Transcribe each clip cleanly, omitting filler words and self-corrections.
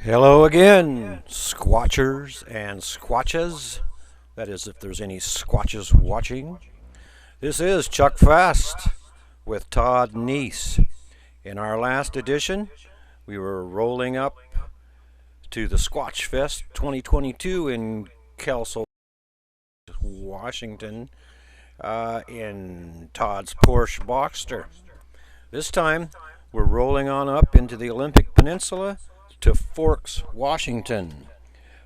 Hello again, squatchers and squatches. That is, if there's any squatches watching. This is Chuck Fasst with Todd Neiss. In our last edition, we were rolling up to the Squatch Fest 2022 in Kelso, Washington, in Todd's Porsche Boxster. This time, we're rolling on up into the Olympic Peninsula to Forks, Washington,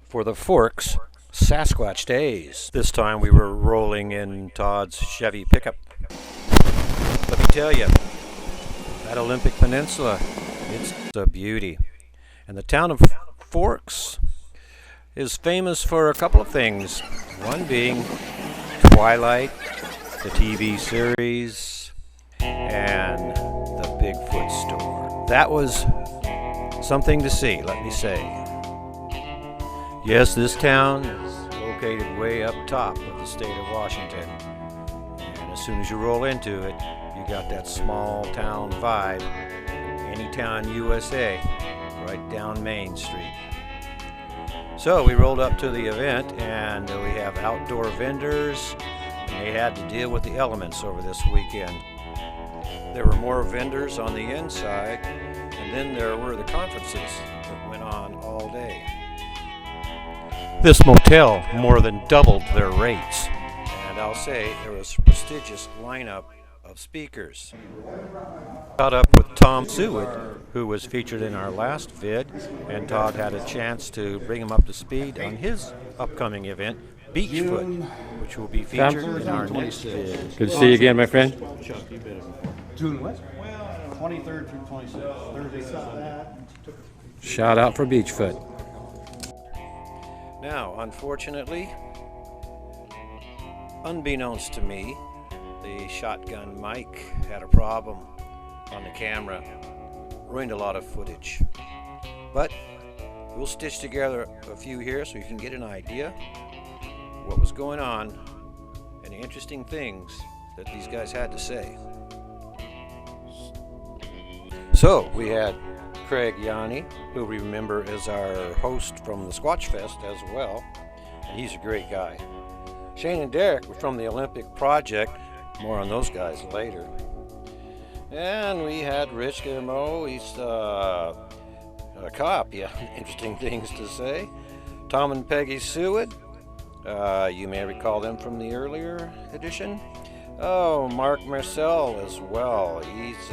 for the Forks Sasquatch Days. This time we were rolling in Todd's Chevy pickup. Let me tell you, that Olympic Peninsula, it's a beauty. And the town of Forks is famous for a couple of things. One being Twilight, the TV series, and the Bigfoot store. That was something to see, let me say. Yes, this town is located way up top of the state of Washington. And as soon as you roll into it, you got that small town vibe. Any town USA, right down Main Street. So we rolled up to the event, and we have outdoor vendors, and they had to deal with the elements over this weekend. There were more vendors on the inside, and then there were the conferences that went on all day. This motel more than doubled their rates, and I'll say there was a prestigious lineup of speakers. Caught up with Tom Seward, who was featured in our last vid, and Todd had a chance to bring him up to speed on his upcoming event, Beachfoot, which will be featured in our next vid. Good to see you again, my friend. June what? 23rd through 26th. Thursday. Shout out for Beachfoot. Now, unfortunately, unbeknownst to me, the shotgun mic had a problem on the camera. Ruined a lot of footage. But we'll stitch together a few here so you can get an idea what was going on and the interesting things that these guys had to say. So we had Craig Yanni, who we remember as our host from the Squatch Fest as well, and he's a great guy. Shane and Derek were from the Olympic Project, more on those guys later. And we had Rich Guillemot, he's a cop, yeah, interesting things to say. Tom and Peggy Seward, you may recall them from the earlier edition. Oh, Mark Marcel as well, he's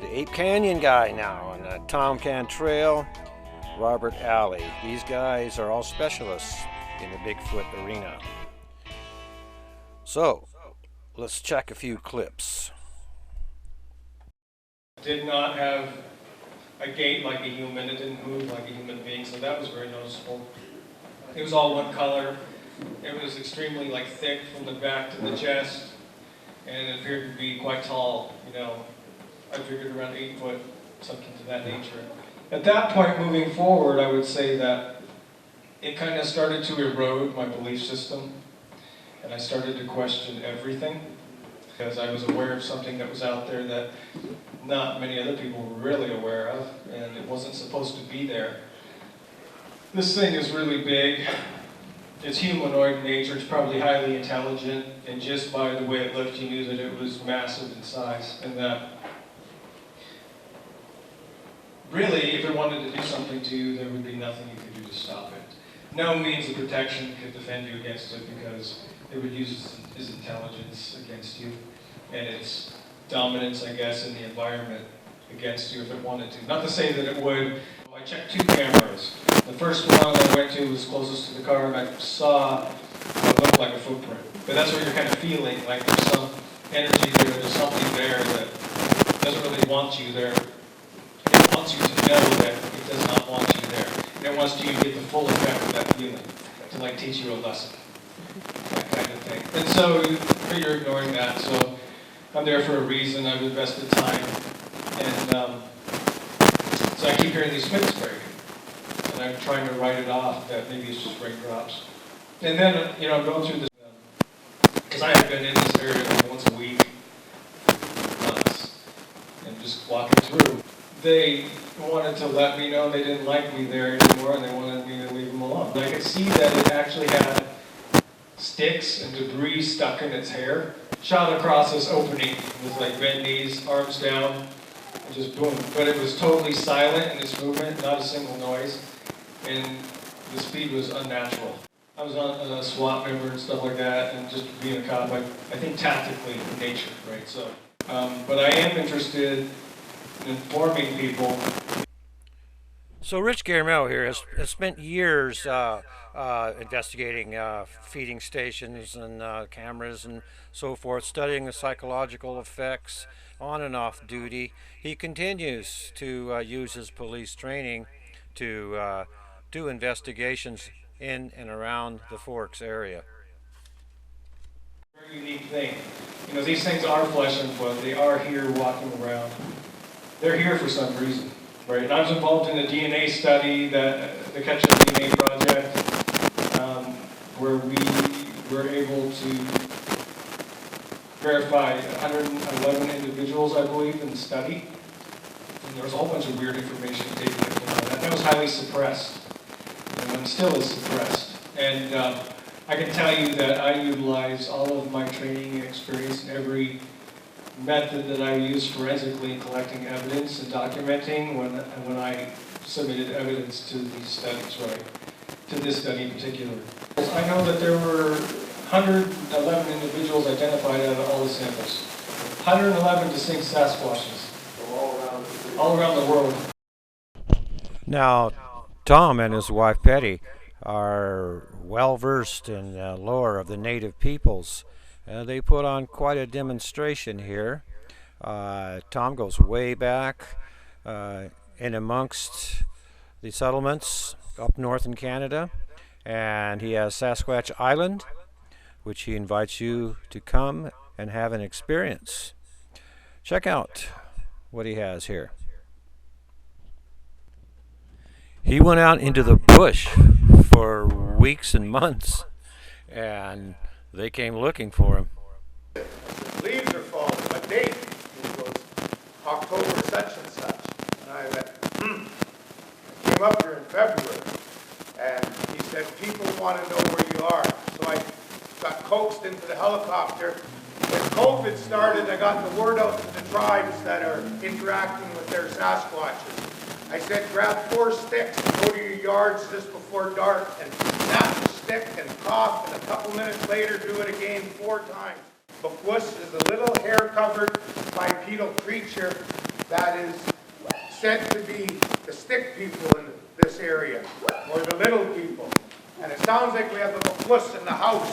the Ape Canyon guy now, and the Tom Cantrell, Robert Alley. These guys are all specialists in the Bigfoot arena. So, let's check a few clips. Did not have a gait like a human, it didn't move like a human being, so that was very noticeable. It was all one color. It was extremely thick from the back to the chest, and it appeared to be quite tall, I figured around 8 foot, something to that nature. At that point, moving forward, I would say that it kind of started to erode my belief system, and I started to question everything, because I was aware of something that was out there that not many other people were really aware of, and it wasn't supposed to be there. This thing is really big. It's humanoid in nature, it's probably highly intelligent, and just by the way it looked, you knew that it was massive in size, and that really, if it wanted to do something to you, there would be nothing you could do to stop it. No means of protection could defend you against it, because it would use its intelligence against you, and its dominance, I guess, in the environment against you if it wanted to. Not to say that it would. I checked 2 cameras. The first one I went to was closest to the car, and I saw what looked like a footprint. But that's what you're kind of feeling, like there's some energy there, there's something there that doesn't really want you there. It wants you to know that it does not want you there. And it wants you to get the full effect of that feeling, to teach you a lesson, that kind of thing. And so you're ignoring that, so I'm there for a reason, I've invested time, and so I keep hearing these pics break, and I'm trying to write it off that maybe it's just raindrops. And then, I'm going through this, because I have been in this area once a week, for months, and just walking through. they wanted to let me know they didn't like me there anymore and they wanted me to leave them alone. I could see that it actually had sticks and debris stuck in its hair, shot across this opening with like bent knees, arms down, and just boom. But it was totally silent in its movement, not a single noise, and the speed was unnatural. I was on a SWAT member and stuff like that, and just being a cop, I think tactically in nature, right? So, but I am interested in informing people. So Rich Guillermo here has spent years investigating feeding stations and cameras and so forth, studying the psychological effects on and off duty. He continues to use his police training to do investigations in and around the Forks area. Very unique thing. You know, these things are flesh and blood. They are here walking around. They're here for some reason, right? And I was involved in a DNA study, the Catch a DNA project, where we were able to verify 111 individuals, I believe, in the study. And there was a whole bunch of weird information taken that came out of that. That was highly suppressed, and still is suppressed. And I can tell you that I utilize all of my training and experience in every method that I use forensically in collecting evidence and documenting when I submitted evidence to these studies, right? To this study in particular. I know that there were 111 individuals identified out of all the samples. 111 distinct Sasquatches. All around the world. Now, Tom and his wife Betty are well versed in lore of the native peoples. They put on quite a demonstration here. Tom goes way back in amongst the settlements up north in Canada, and he has Sasquatch Island, which he invites you to come and have an experience. Check out what he has here. He went out into the bush for weeks and months, and they came looking for him. Leaves are falling. What date? He goes, October such and such. And I went, I came up here in February. And he said, people want to know where you are. So I got coaxed into the helicopter. When COVID started, I got the word out to the tribes that are interacting with their Sasquatches. I said, grab 4 sticks and go to your yards just before dark and snap the stick and cough, and a couple minutes later do it again 4 times. Bakwus is a little hair-covered bipedal creature that is said to be the stick people in this area, or the little people. And it sounds like we have the bakwus in the house.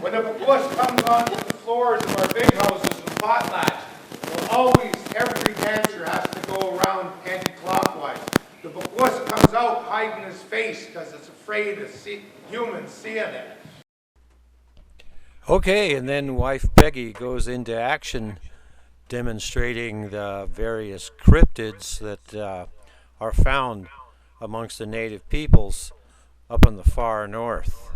When the bakwus comes onto the floors of our big houses and potlatch, well, always, every dancer has to go around anti-clockwise. The bakwus comes out hiding his face because it's afraid of humans seeing it. Okay, and then wife Peggy goes into action demonstrating the various cryptids that are found amongst the native peoples up in the far north.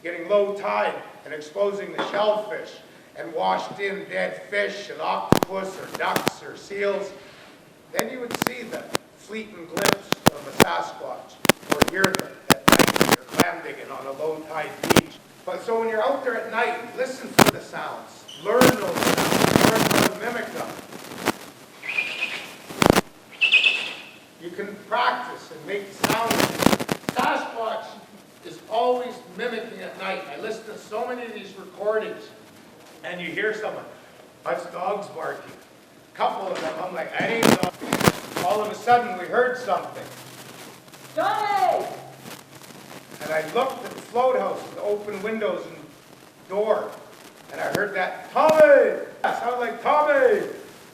Getting low tide and exposing the shellfish and washed in dead fish and octopus or ducks or seals, then you would see the fleeting glimpse of a Sasquatch or hear them at night when you're clam digging on a low tide beach. But so when you're out there at night, listen for the sounds. Learn those sounds. Learn how to mimic them. You can practice and make sounds. Sasquatch is always mimicking at night. I listen to so many of these recordings, and you hear someone, that's dogs barking. A couple of them, I'm like, I ain't dog. All of a sudden, we heard something. Johnny! And I looked at the float house with the open windows and door, and I heard that, Tommy! That sounded like Tommy!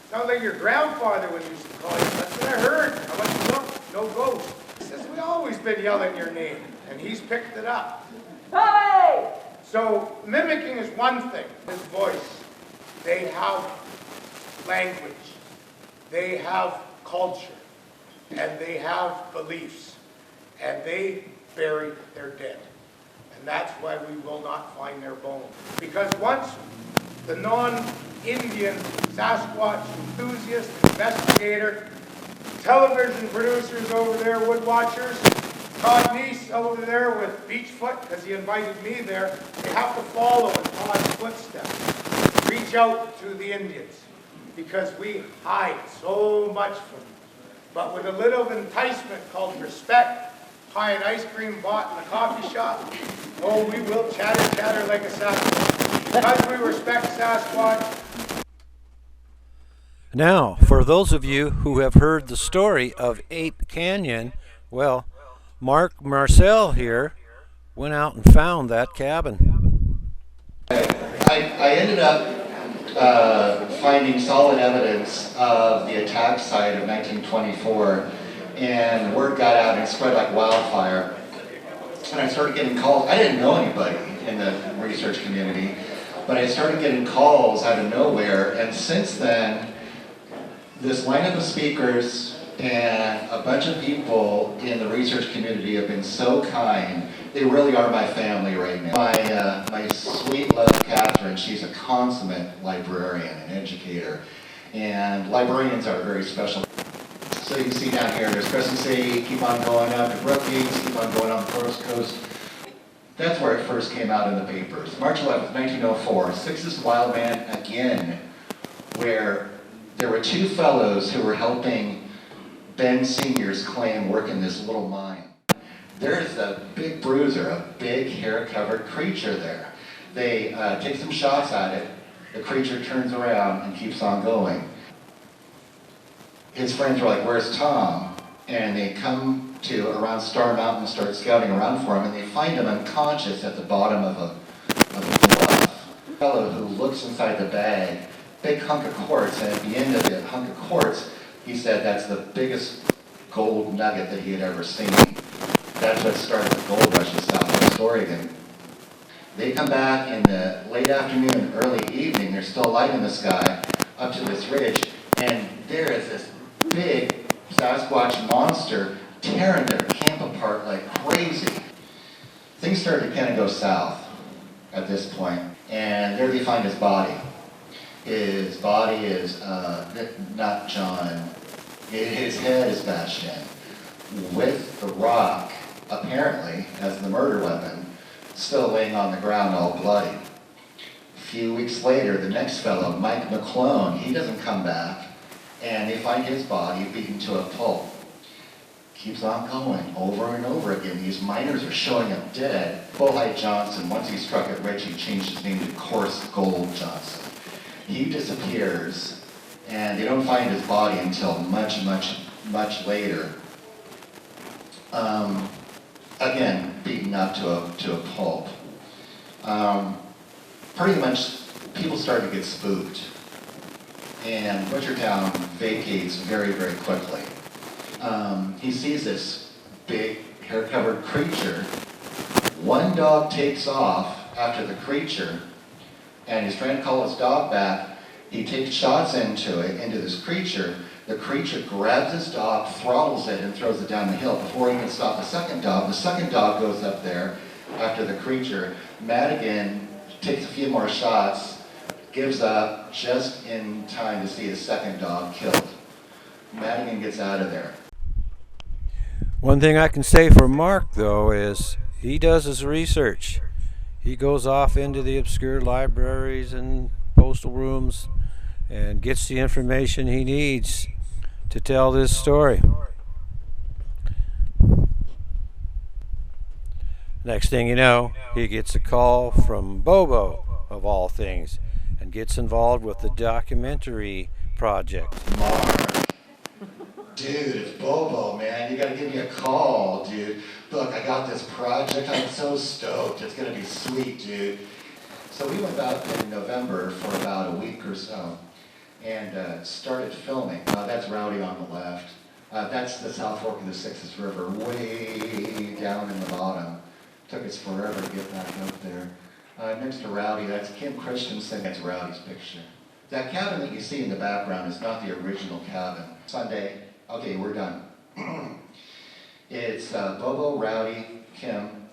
Sounded like your grandfather when you used to call you. That's what I heard. I went, look, no ghost. He says, we always been yelling your name. And he's picked it up. Tommy! So mimicking is one thing. His voice. They have language. They have culture. And they have beliefs. And they bury their dead. And that's why we will not find their bones. Because once the non-Indian Sasquatch enthusiast, investigator, television producers over there, wood watchers, Todd Neiss over there with Bigfoot, because he invited me there. They have to follow in Todd's footsteps. Reach out to the Indians, because we hide so much from them. But with a little enticement called respect, pie and ice cream bought in a coffee shop, oh, we will chatter like a Sasquatch. Because we respect Sasquatch. Now, for those of you who have heard the story of Ape Canyon, well, Mark Marcel here went out and found that cabin. I ended up finding solid evidence of the attack site of 1924, and word got out and spread like wildfire. And I started getting calls. I didn't know anybody in the research community, but I started getting calls out of nowhere, and since then, this lineup of speakers and a bunch of people in the research community have been so kind. They really are my family right now. My sweet love, Catherine, she's a consummate librarian and educator, and librarians are very special. So you can see down here, there's Crescent City, keep on going up to Brook, keep on going on the Forest Coast. That's where it first came out in the papers. March 11th, 1904, Sixth Wild Man again, where there were two fellows who were helping Ben Sr.'s claim work in this little mine. There's a big bruiser, a big hair-covered creature there. They take some shots at it. The creature turns around and keeps on going. His friends were like, "Where's Tom?" And they come to around Star Mountain and start scouting around for him, and they find him unconscious at the bottom of a bluff. A fellow who looks inside the bag, big hunk of quartz, and at the end of the hunk of quartz, he said that's the biggest gold nugget that he had ever seen. That's what started the gold rush in Southwest Oregon. They come back in the late afternoon, early evening, there's still light in the sky up to this ridge, and there is this big Sasquatch monster tearing their camp apart like crazy. Things started to kind of go south at this point, and there they find his body. His body is not John. His head is bashed in, with the rock, apparently, as the murder weapon, still laying on the ground all bloody. A few weeks later, the next fellow, Mike McClone, he doesn't come back, and they find his body beaten to a pulp. Keeps on going, over and over again. These miners are showing up dead. Bullhide Johnson, once he struck it rich, he changed his name to Coarse Gold Johnson. He disappears, and they don't find his body until much, much, much later. Again, beaten up to a pulp. Pretty much, people start to get spooked, and Butchertown vacates very, very quickly. He sees this big, hair-covered creature. One dog takes off after the creature, and he's trying to call his dog back. He takes shots into this creature. The creature grabs his dog, throttles it, and throws it down the hill. Before he can stop the second dog goes up there after the creature. Madigan takes a few more shots, gives up just in time to see the second dog killed. Madigan gets out of there. One thing I can say for Mark, though, is he does his research. He goes off into the obscure libraries and postal rooms and gets the information he needs to tell this story. Next thing you know, he gets a call from Bobo, of all things, and gets involved with the documentary project. Mark, dude, it's Bobo, man. You gotta give me a call, dude. Look, I got this project. I'm so stoked. It's gonna be sweet, dude. So we went out in November for about a week or so and started filming. That's Rowdy on the left. That's the South Fork of the Sixth River, way down in the bottom. Took us forever to get back up there. Next to Rowdy, that's Kim Christensen. That's Rowdy's picture. That cabin that you see in the background is not the original cabin. Sunday, okay, we're done. It's Bobo, Rowdy, Kim,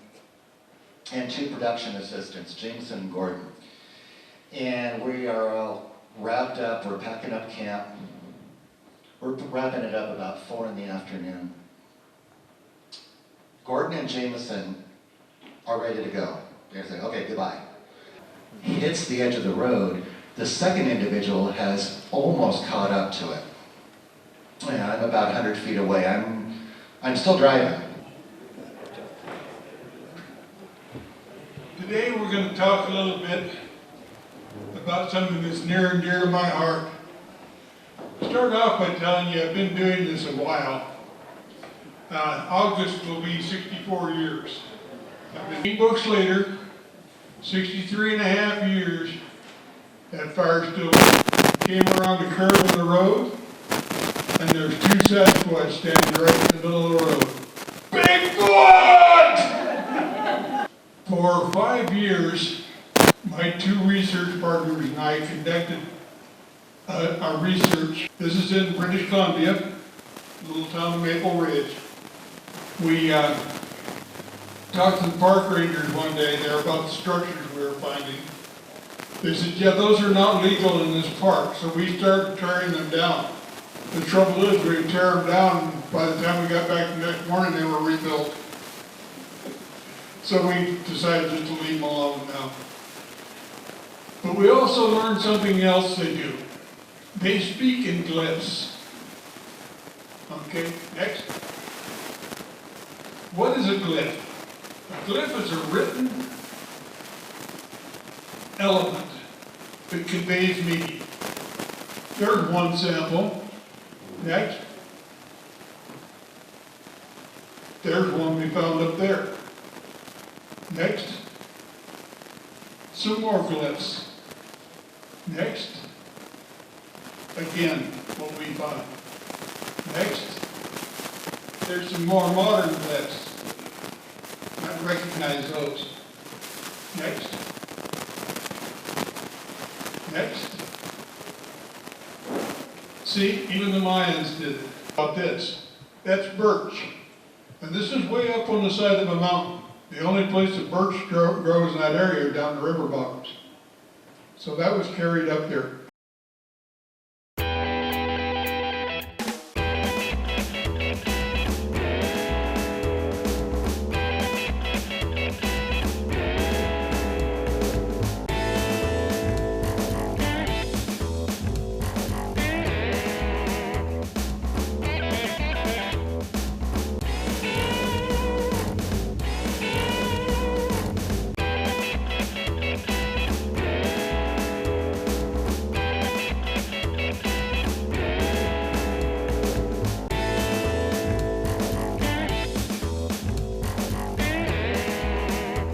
and two production assistants, Jameson and Gordon. And we are all wrapped up, we're packing up camp. We're wrapping it up about 4 in the afternoon. Gordon and Jameson are ready to go. They're saying, okay, goodbye. Hits the edge of the road. The second individual has almost caught up to it. Yeah, I'm about 100 feet away. I'm still driving. Today we're going to talk a little bit about something that's near and dear to my heart. Start off by telling you I've been doing this a while. August will be 64 years. I've been 8 books later, 63 and a half years, that fire still came around the curve of the road, and there's 2 Sasquatch standing right in the middle of the road. Bigfoot! For 5 years, my 2 research partners and I conducted our research. This is in British Columbia, little town of Maple Ridge. We talked to the park rangers one day there about the structures we were finding. They said, yeah, those are not legal in this park, so we started tearing them down. The trouble is, we tear them down, and by the time we got back the next morning, they were rebuilt. So we decided just to leave them alone now. But we also learned something else they do. They speak in glyphs. Okay, next. What is a glyph? A glyph is a written element that conveys meaning. There's one sample. Next. There's one we found up there. Next. Some more glyphs. Next. Again, what we find. Next. There's some more modern glyphs. I recognize those. Next. Next. See, even the Mayans did it. About this. That's birch. And this is way up on the side of a mountain. The only place that birch grows in that area are down the river bottoms. So that was carried up there.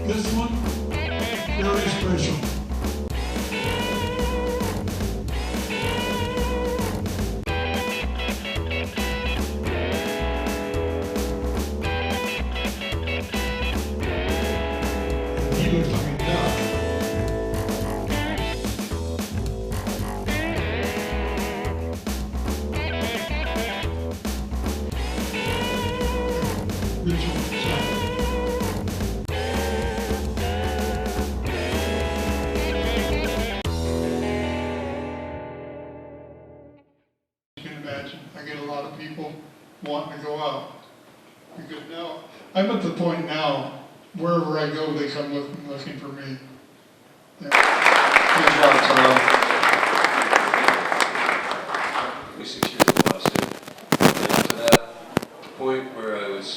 This one, very special. He looks like a duck. Ritual sound. I get a lot of people wanting to go out. Because now, I'm at the point now, wherever I go, they come looking for me. Yeah. Good job, Tom. 26 years of lost it. And to that point where I was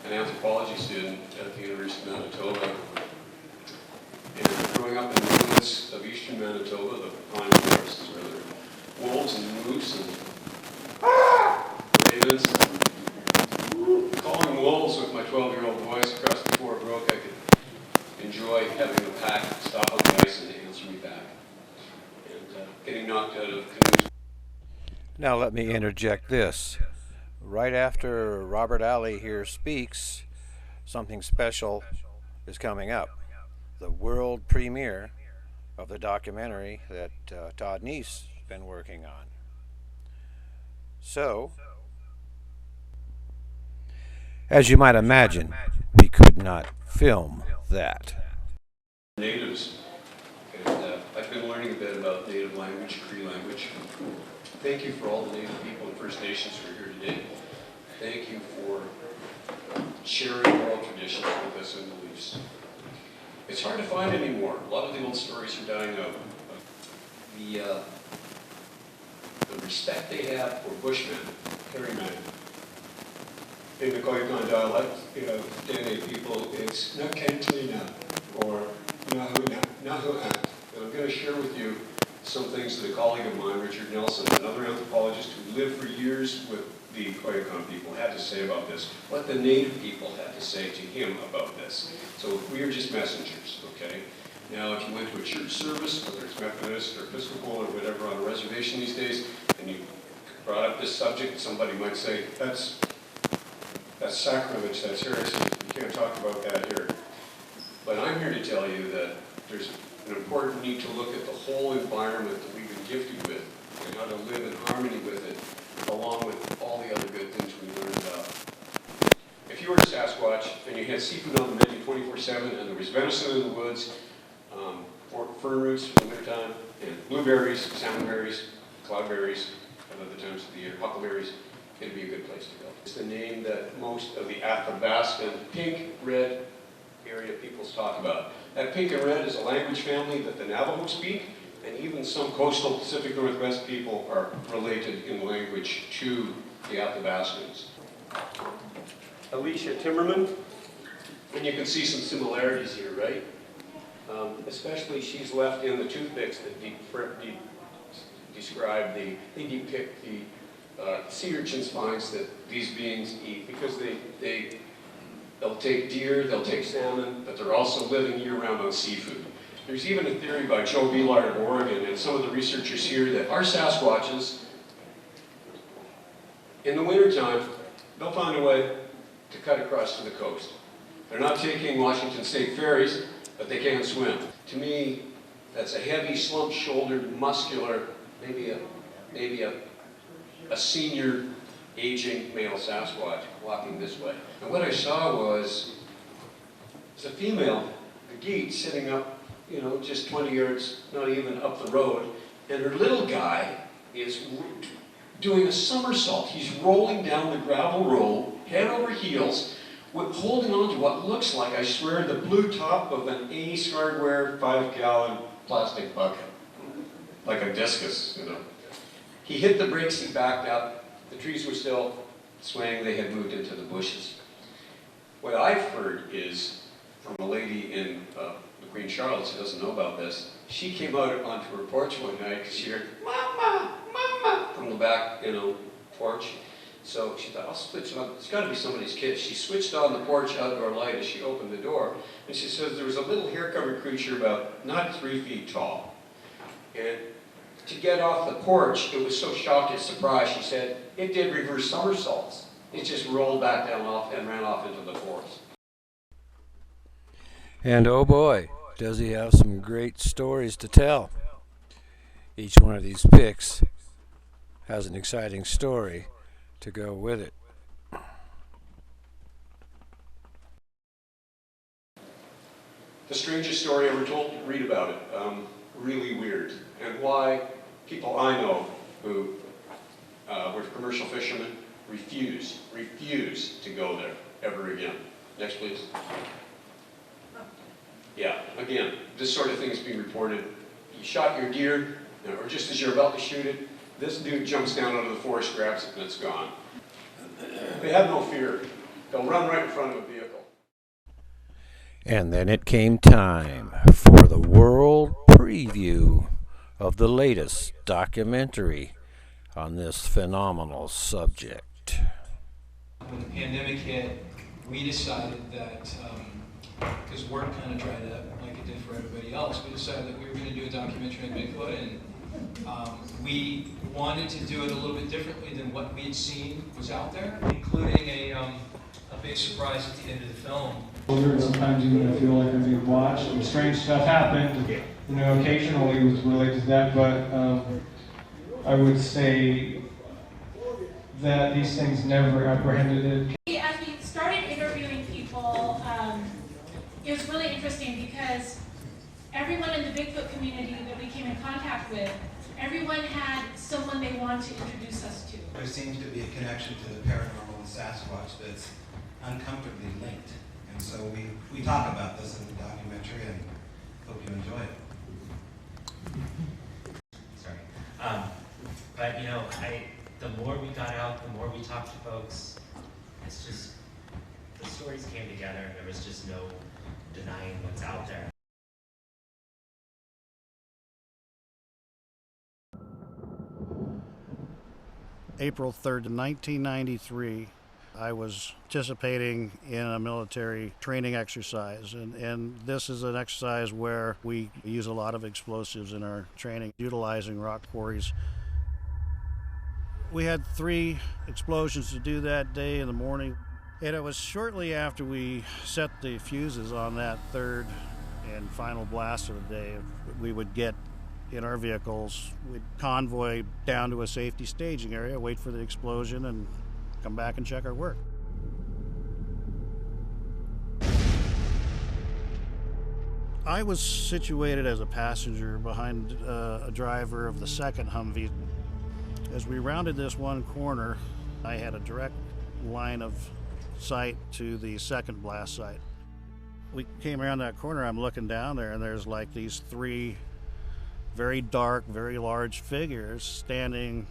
an anthropology student at the University of Manitoba, and growing up in the woods of eastern Manitoba, the pine forests where there are wolves and moose and ravens. Calling wolves with my 12-year-old voice across the Brook, I could enjoy having the pack stop on the ice and answer me back. And getting knocked out of canoes. Now let me interject this. Right after Robert Alley here speaks, something special is coming up. The world premiere of the documentary that Todd Neiss has been working on. So, as you might imagine, we could not film that. Natives been learning a bit about Native language, Cree language. Thank you for all the Native people and First Nations who are here today. Thank you for sharing oral traditions with us and beliefs. It's hard to find anymore. A lot of the old stories are dying out. The respect they have for Bushmen, Harrymen, in the Koyukon dialect, Dene people, it's Nakentlina or Nahuat. And I'm going to share with you some things that a colleague of mine, Richard Nelson, another anthropologist who lived for years with the Koyukon people, had to say about this, what the Native people had to say to him about this. So we are just messengers, okay? Now, if you went to a church service, whether it's Methodist or Episcopal or whatever on a reservation these days, and you brought up this subject, somebody might say, that's sacrilege, that's heresy, you can't talk about that here. But I'm here to tell you that there's an important need to look at the whole environment that we've been gifted with and how to live in harmony with it, along with all the other good things we learned about. If you were to Sasquatch and you had seafood on the menu 24/7 and there was venison in the woods, fern roots for the wintertime, and blueberries, salmonberries, cloudberries at other times of the year, huckleberries, it'd be a good place to go. It's the name that most of the Athabascan pink-red area peoples talk about. That pink and red is a language family that the Navajo speak, and even some coastal Pacific Northwest people are related in language to the Athabascans. Alicia Timmerman, and you can see some similarities here, right? Especially she's left in the toothpicks that depict the sea urchin spines that these beings eat, because they'll take deer, they'll take salmon, but they're also living year-round on seafood. There's even a theory by Joe Beelard of Oregon and some of the researchers here that our Sasquatches, in the wintertime, they'll find a way to cut across to the coast. They're not taking Washington State ferries, but they can swim. To me, that's a heavy, slump-shouldered, muscular, maybe a senior, aging male Sasquatch walking this way. And what I saw was a female, a geet, sitting up, just 20 yards, not even up the road, and her little guy is doing a somersault. He's rolling down the gravel road, head over heels, holding on to what looks like, I swear, the blue top of an Ace Hardware 5-gallon plastic bucket. Like a discus, He hit the brakes, he backed up. The trees were still swaying, they had moved into the bushes. What I've heard is from a lady in Queen Charlotte who doesn't know about this. She came out onto her porch one night because she heard, "Mama, Mama," from the back, porch. So she thought, I'll switch on, it's got to be somebody's kid. She switched on the porch outdoor light as she opened the door, and she says there was a little hair-covered creature about not 3 feet tall. And to get off the porch, it was so shocked and surprised, she said, it did reverse somersaults. It just rolled back down off and ran off into the forest. And oh boy, does he have some great stories to tell. Each one of these pics has an exciting story to go with it. The strangest story ever told, read about it. Really weird. And why people I know who were commercial fishermen refuse to go there ever again. Next, please. Yeah, again, this sort of thing is being reported. You shot your deer, or just as you're about to shoot it, this dude jumps down out of the forest, grabs it, and it's gone. They have no fear. They'll run right in front of a vehicle. And then it came time for the world preview of the latest documentary on this phenomenal subject. When the pandemic hit, we decided that, because work kind of dried up like it did for everybody else, we decided that we were going to do a documentary on Bigfoot, and we wanted to do it a little bit differently than what we had seen was out there, including a big surprise at the end of the film. Sometimes even I feel like I'm being watched, and strange stuff happened, occasionally was related to that, but I would say that these things never apprehended it. As we started interviewing people, it was really interesting because everyone in the Bigfoot community that we came in contact with, everyone had someone they wanted to introduce us to. There seems to be a connection to the paranormal and Sasquatch that's uncomfortably linked. And so we talk about this in the documentary and hope you enjoy it. Sorry. But you know, the more we got out, the more we talked to folks, it's just, the stories came together and there was just no denying what's out there. April 3rd, 1993, I was participating in a military training exercise, and this is an exercise where we use a lot of explosives in our training, utilizing rock quarries. We had 3 explosions to do that day in the morning, and it was shortly after we set the fuses on that 3rd and final blast of the day. We would get in our vehicles, we'd convoy down to a safety staging area, wait for the explosion, and come back and check our work. I was situated as a passenger behind a driver of the second Humvee. As we rounded this one corner, I had a direct line of sight to the second blast site. We came around that corner, I'm looking down there, and there's like these 3 very dark, very large figures standing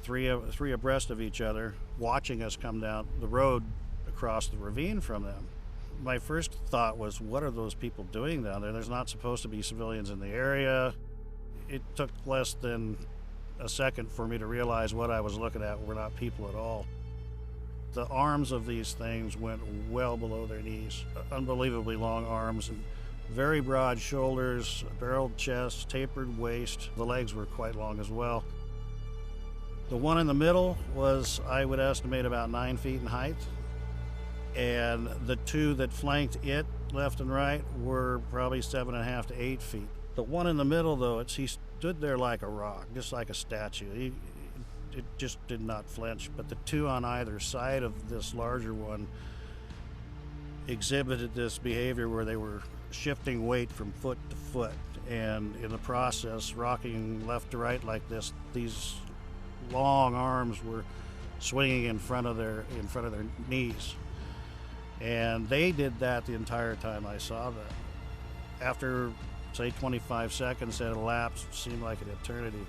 three abreast of each other, watching us come down the road across the ravine from them. My first thought was, what are those people doing down there? There's not supposed to be civilians in the area. It took less than a second for me to realize what I was looking at were not people at all. The arms of these things went well below their knees. Unbelievably long arms and very broad shoulders, barreled chest, tapered waist. The legs were quite long as well. The one in the middle was, I would estimate, about 9 feet in height. And the 2 that flanked it, left and right, were probably 7.5 to 8 feet. The one in the middle, though, he stood there like a rock, just like a statue. It just did not flinch. But the 2 on either side of this larger one exhibited this behavior where they were shifting weight from foot to foot, and in the process rocking left to right like this. These long arms were swinging in front of their knees, and they did that the entire time I saw them. After say 25 seconds had elapsed, seemed like an eternity,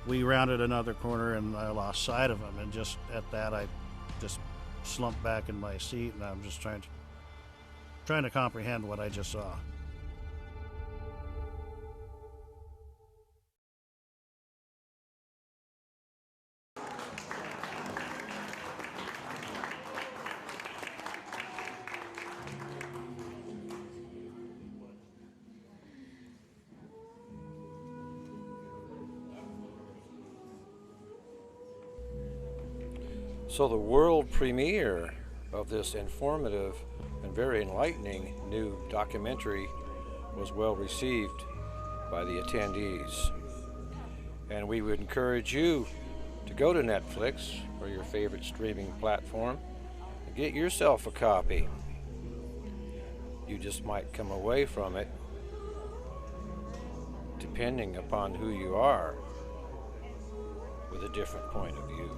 we rounded another corner and I lost sight of them, and just at that I just slumped back in my seat, and I'm just trying to comprehend what I just saw. So the world premiere of this informative and very enlightening new documentary was well received by the attendees. And we would encourage you to go to Netflix or your favorite streaming platform and get yourself a copy. You just might come away from it, depending upon who you are, with a different point of view.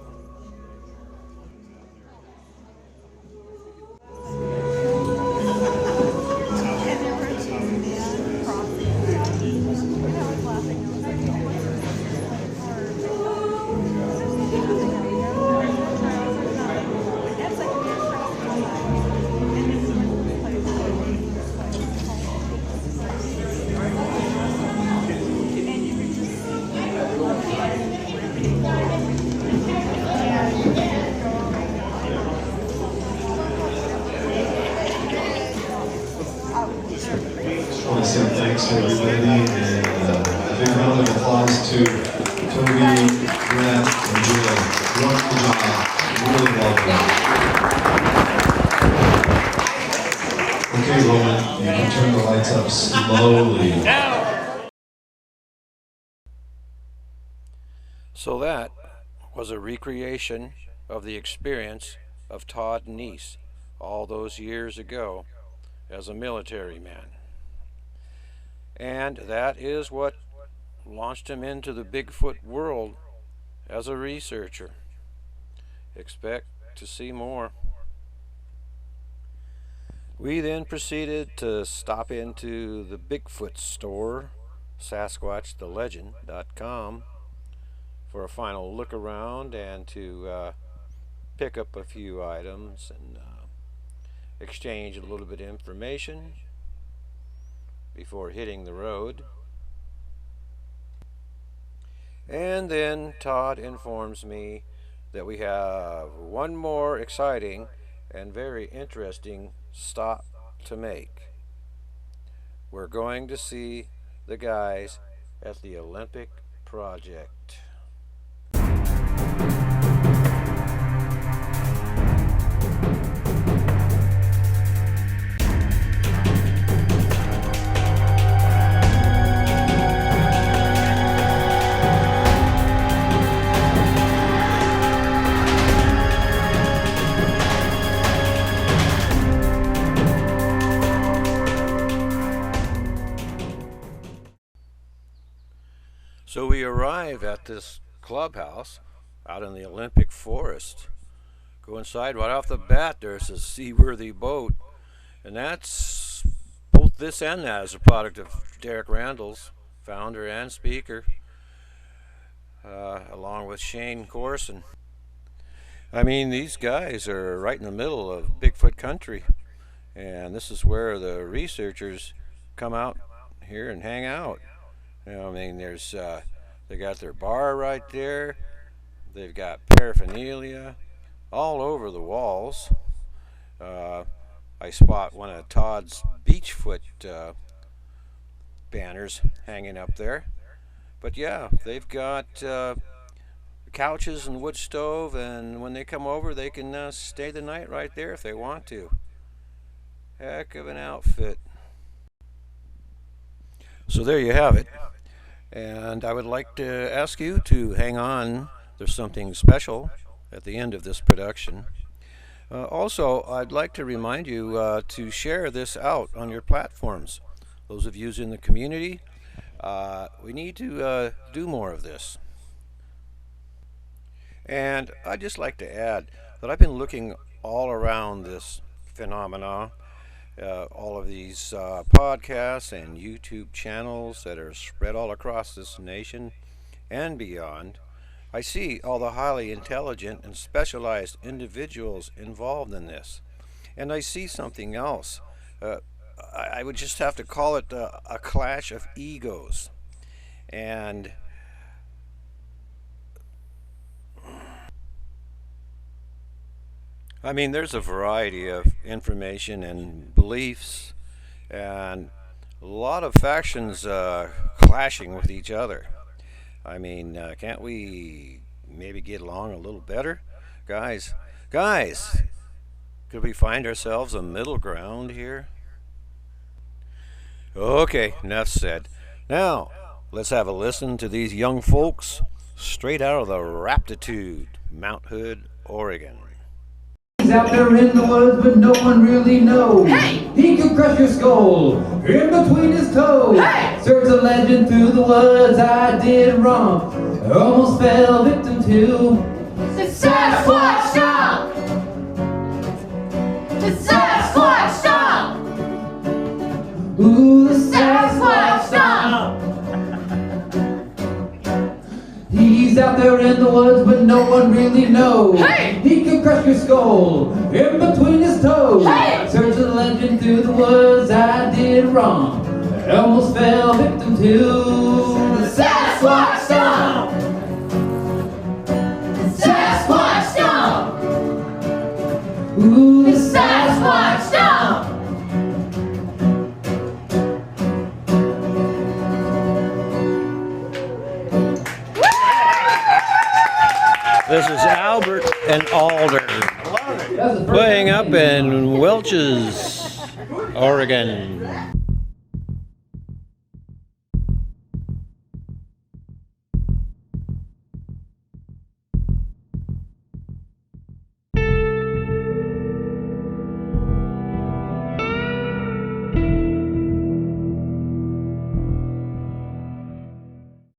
Thanks to everybody, and a big round of applause to Toby, Brett, and Jill. Wonderful job. Really well done. Okay, Roman, you can turn the lights up slowly. So that was a recreation of the experience of Todd Neiss all those years ago as a military man. And that is what launched him into the Bigfoot world as a researcher. Expect to see more. We then proceeded to stop into the Bigfoot store, SasquatchTheLegend.com, for a final look around and to pick up a few items and exchange a little bit of information before hitting the road. And then Todd informs me that we have one more exciting and very interesting stop to make. We're going to see the guys at the Olympic Project. So we arrive at this clubhouse out in the Olympic Forest. Go inside, right off the bat there's a seaworthy boat, and that's both this and that is a product of Derek Randall's, founder and speaker, along with Shane Corson. I mean, these guys are right in the middle of Bigfoot country, and this is where the researchers come out here and hang out. You know, I mean, there's they got their bar right there. They've got paraphernalia all over the walls. I spot one of Todd's Beachfoot banners hanging up there. But yeah, they've got couches and wood stove, and when they come over, they can stay the night right there if they want to. Heck of an outfit. So there you have it. And I would like to ask you to hang on. There's something special at the end of this production. Also, I'd like to remind you to share this out on your platforms. Those of you in the community, we need to do more of this. And I'd just like to add that I've been looking all around this phenomena, all of these podcasts and YouTube channels that are spread all across this nation and beyond. I see all the highly intelligent and specialized individuals involved in this. And I see something else. I would just have to call it a clash of egos. And I mean, there's a variety of information and beliefs, and a lot of factions clashing with each other. I mean, can't we maybe get along a little better? Guys, could we find ourselves a middle ground here? Okay, enough said. Now, let's have a listen to these young folks straight out of the Raptitude, Mount Hood, Oregon. He's out there in the woods, but no one really knows. Hey! He could crush your skull in between his toes. Hey! Search a legend through the woods, I did wrong. Almost fell victim to the Sasquatch stomp. The Sasquatch stomp. Ooh, the Sasquatch stomp. He's out there in the woods, but no one really knows. Hey! He could crush your skull in between his toes. Hey! Search the legend through the woods, I did wrong. I almost fell victim to the Sasquatch stomp. The Sasquatch stomp. Ooh, the Sasquatch stomp. This is Albert and Alder playing up in Welch's, Oregon.